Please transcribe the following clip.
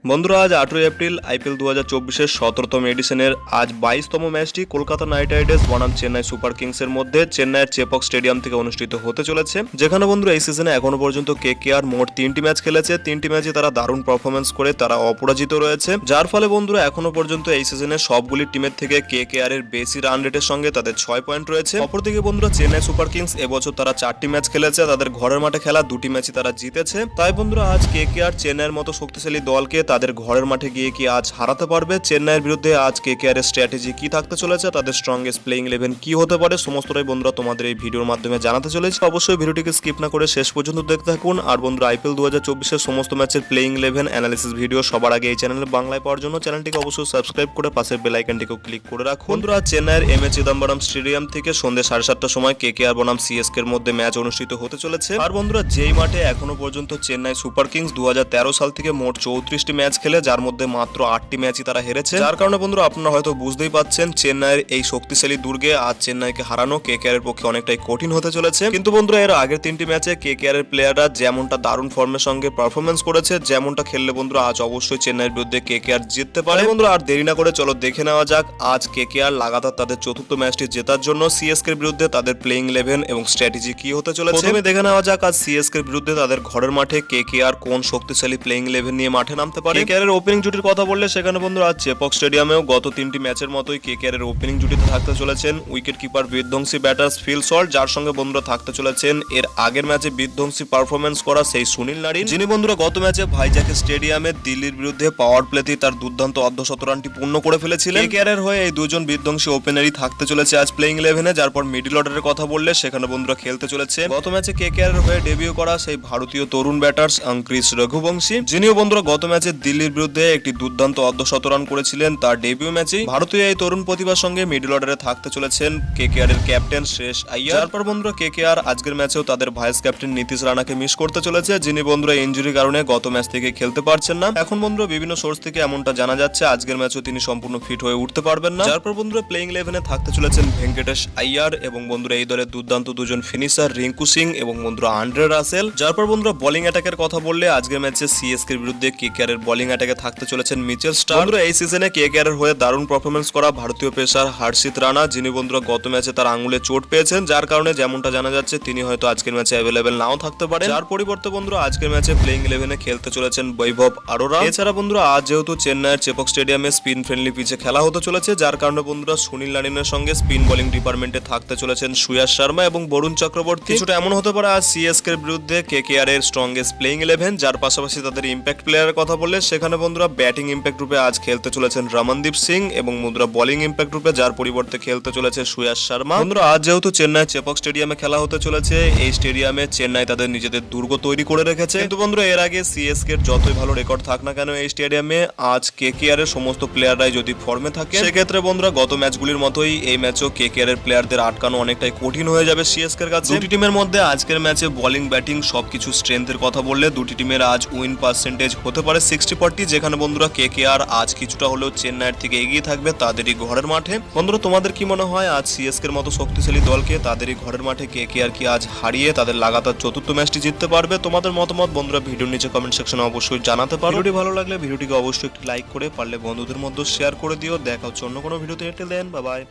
বন্ধুরা আজ 18 April IPL 2024-এর 17তম এডিশনের আজ 22তম ম্যাচটি কলকাতা নাইট রাইডার্স বনাম চেন্নাই সুপার কিংসের মধ্যে চেন্নাইয়ের চেপক স্টেডিয়াম থেকে অনুষ্ঠিত হতে চলেছে। যেখানে বন্ধুরা এই সিজনে এখনো পর্যন্ত কেকেআর মোট 3টি ম্যাচ খেলেছে। 3টি ম্যাচে তারা দারুণ পারফরমেন্স করে তারা অপরাজিত রয়েছে, যার ফলে বন্ধুরা এখনো পর্যন্ত এই সিজনে সবগুলি টিমের থেকে কেকেআর এর বেশি রান রেটের সঙ্গে তাদের 6 পয়েন্ট রয়েছে। অপরদিকে বন্ধুরা চেন্নাই সুপার কিংস এবছর তারা 4টি ম্যাচ খেলেছে, তাদের ঘরের মাঠে খেলা 2টি ম্যাচই তারা জিতেছে। তাই বন্ধুরা আজ কেকেআর চেন্নাইয়ের মতো শক্তিশালী দলকে তাদের ঘরের মাঠে গিয়ে কি আজ হারাতে পারবে? চেন্নাইয়ের বিরুদ্ধে আজ কেকেআর এর স্ট্র্যাটেজি কি থাকতে চলেছে, তাদের স্ট্রংগেস্ট প্লেইং 11 কি হতে পারে, সমস্তটাই বন্ধুরা তোমাদের এই ভিডিওর মাধ্যমে জানাতে চলেছি। অবশ্যই ভিডিওটিকে স্কিপ না করে শেষ পর্যন্ত দেখতে থাকুন। আর বন্ধুরা আইপিএল 2024-এর সমস্ত ম্যাচের প্লেইং 11 অ্যানালিসিস ভিডিও সবার আগে এই চ্যানেলে বাংলায় পাওয়ার জন্য চ্যানেলটিকে অবশ্যই সাবস্ক্রাইব করে পাশের বেল আইকনটিকেও ক্লিক করে রাখুন। বন্ধুরা চেন্নাইয়ের এমএ চিদম্বরম স্টেডিয়াম থেকে সন্ধ্যে 7:30টার সময় কেকেআর বনাম সিএসকে এর মধ্যে ম্যাচ অনুষ্ঠিত হতে চলেছে। আর বন্ধুরা যেই মাঠে এখনো পর্যন্ত চেন্নাই সুপার কিংস 2013 সাল থেকে মোট 34টি ম্যাচ খেলে, যার মধ্যে মাত্র 8টি ম্যাচই তারা হেরেছে। যার কারণে বন্ধুরা আপনারা হয়তো বুঝতেই পাচ্ছেন চেন্নাইয়ের এই শক্তিশালী দুর্গে আজ চেন্নাইকে হারানো কেকেআর এর পক্ষে অনেকটাই কঠিন হতে চলেছে। কিন্তু বন্ধুরা এর আগের 3টি ম্যাচে কেকেআর এর প্লেয়াররা যেমনটা দারুণ ফর্মের সঙ্গে পারফরমেন্স করেছে, যেমনটা খেললে বন্ধুরা আজ অবশ্যই চেন্নাইয়ের বিরুদ্ধে কেকেআর জিততে পারে। বন্ধুরা আর দেরি না করে চলো দেখে নেওয়া যাক আজ কেকেআর লাগাতার তাদের চতুর্থ ম্যাচটি জেতার জন্য সিএসকে এর বিরুদ্ধে তাদের প্লেইং 11 এবং স্ট্র্যাটেজি কি হতে চলেছে। প্রথমে দেখে নেওয়া যাক আজ সিএসকে এর বিরুদ্ধে তাদের ঘরের মাঠে কেকেআর কোন শক্তিশালী প্লেইং 11 নিয়ে মাঠে নামতে পারে। কেকেআর এর ওপেনিং জুটির কথা বললে সেখানে বন্ধুরা আজ চেপক স্টেডিয়ামেও গত 3টি ম্যাচের মতোই কেকেআর এর ওপেনিং জুটিতে থাকতে চলেছেন উইকেট কিপার বিধ্বংসী ব্যাটার ফিল সল্ট, যার সঙ্গে বন্ধুরা থাকতে চলেছেন এর আগের ম্যাচে বিধ্বংসী পারফরমেন্স করা সেই সুনীল নারিন, যিনি বন্ধুরা গত ম্যাচে ভাইজ্যাক স্টেডিয়ামে দিল্লির বিরুদ্ধে পাওয়ার প্লেতেই তার দুর্দান্ত অর্ধশত রানটি পূর্ণ করে ফেলেছিলেন। কেকেআর এর হয়ে এই দুজন বিধ্বংসী ওপেনারই থাকতে চলেছে আজ প্লেইং 11-এ। যারপর মিডল অর্ডারের কথা বললে সেখানে বন্ধুরা খেলতে চলেছে গত ম্যাচে কেকেআর এর হয়ে ডেবিউ করা সেই ভারতীয় তরুণ ব্যাটার্স ক্রিস রঘুবংশী, যিনিও বন্ধুরা গত ম্যাচে দিল্লির বিরুদ্ধে একটি দুর্দান্ত অর্ধশত রান করেছিলেন তার ডেবিউ ম্যাচেই। ভারতীয় এই তরুণ প্রতিভার সঙ্গে মিডল অর্ডারে থাকতে চলেছেন কেকেআর এর ক্যাপ্টেন শ্রেয়স আইয়ার। তারপর বন্ধুরা কেকেআর আজকের ম্যাচেও তাদের ভাইস ক্যাপ্টেন নীতিশ রানাকে মিস করতে চলেছে, যিনি বন্ধুরা ইনজুরির কারণে গত ম্যাচ থেকে খেলতে পারছেন না। এখন বন্ধুরা বিভিন্ন সোর্স থেকে এমনটা জানা যাচ্ছে আজকের ম্যাচেও তিনি সম্পূর্ণ ফিট হয়ে উঠতে পারবেন না। যারপর বন্ধুরা প্লেইং 11-এ থাকতে চলেছেন ভেঙ্কটেশ আইয়ার এবং বন্ধুরা এই দলের দুর্দান্ত দুজন ফিনিশার রিঙ্কু সিং এবং বন্ধুরা আন্দ্রে রাসেল। যারপর বন্ধুরা বোলিং অ্যাটাকের কথা বললে আজকের ম্যাচে সিএসকে এর বিরুদ্ধে কেকেআর এর বোলিং অ্যাটাকে থাকতে চলেছেন মিচেল স্টার্ক। বন্ধুরা এই সিজনে কেকেআর এর হয়ে দারুণ পারফরমেন্স করা ভারতীয় পেসার হর্ষিত রানা, যিনি বন্ধুরা গত ম্যাচে তার আঙুলে চোট পেয়েছেন, যার কারণে যেমনটা জানা যাচ্ছে তিনি হয়তো আজকের ম্যাচে অ্যাভেলেবেল নাও থাকতে পারে। যার পরিবর্তে বন্ধুরা আজকের ম্যাচে প্লেইং 11-এ খেলতে চলেছেন বৈভব আরোরা। এছাড়া বন্ধুরা আজ যেহেতু চেন্নাইয়ের চেপক স্টেডিয়ামে স্পিন ফ্রেন্ডলি পিচে খেলা হতে চলেছে, যার কারণে বন্ধুরা সুনীল নারিনের সঙ্গে স্পিন বোলিং ডিপার্টমেন্টে থাকতে চলেছেন সুয়াস শর্মা এবং বরুণ চক্রবর্তী। কিছুটা এমন হতে পারে আজ সিএসকে এর বিরুদ্ধে কেকেআর এর স্ট্রংগেস্ট প্লেইং 11। যার পাশাপাশি তাদের ইম্প্যাক্ট প্লেয়ারের কথা বললে সেখানে বন্ধুরা ব্যাটিং ইম্প্যাক্ট রূপে আজ খেলতে চলেছেন রমনদীপ সিং এবং বন্ধুরা বোলিং ইম্প্যাক্ট রূপে যার পরিবর্তে খেলতে চলেছে সুয়াস শর্মা। বন্ধুরা আজ যেহেতু চেন্নাই চেপক স্টেডিয়ামে খেলা হতে চলেছে, এই স্টেডিয়ামে চেন্নাই তাদের নিজেদের দুর্গ তৈরি করে রেখেছে। কিন্তু বন্ধুরা এর আগে সিএসকে এর যতই ভালো রেকর্ড থাক না কেন এই স্টেডিয়ামে আজ কেকেআর এর সমস্ত প্লেয়াররাই যদি ফর্মে থাকে সেক্ষেত্রে বন্ধুরা গত ম্যাচগুলির মতোই এই ম্যাচও কেকেআর এর প্লেয়ারদের আটকানো অনেকটাই কঠিন হয়ে যাবে সিএসকে এর কাছে। দুটি টিমের মধ্যে আজকের ম্যাচে বোলিং ব্যাটিং সবকিছু স্ট্রেংথের কথা বললে দুটি টিমের আজ উইন পার্সেন্টেজ হতে পারে 60-40, যেখানে বন্ধুরা কেকেআর আজ কিছুটা হলেও চেন্নাইয়ের থেকে এগিয়ে থাকবে তাদেরই ঘরের মাঠে। বন্ধুরা তোমাদের কি মনে হয় আজ সিএসকে এর মতো শক্তিশালী দলকে তাদেরই ঘরের মাঠে কেকেআর কি আজ হারিয়ে তাদের লাগাতার চতুর্থ ম্যাচটি জিততে পারবে? তোমাদের মতামত বন্ধুরা ভিডিওর নিচে কমেন্ট সেকশনে অবশ্যই জানাতে পারো। ভিডিওটি ভালো লাগলে ভিডিওটিকে অবশ্যই একটি লাইক করে পারলে বন্ধুদের মধ্যে শেয়ার করে দিও। দেখা হচ্ছে অন্য কোনো ভিডিওতে। Till then bye by.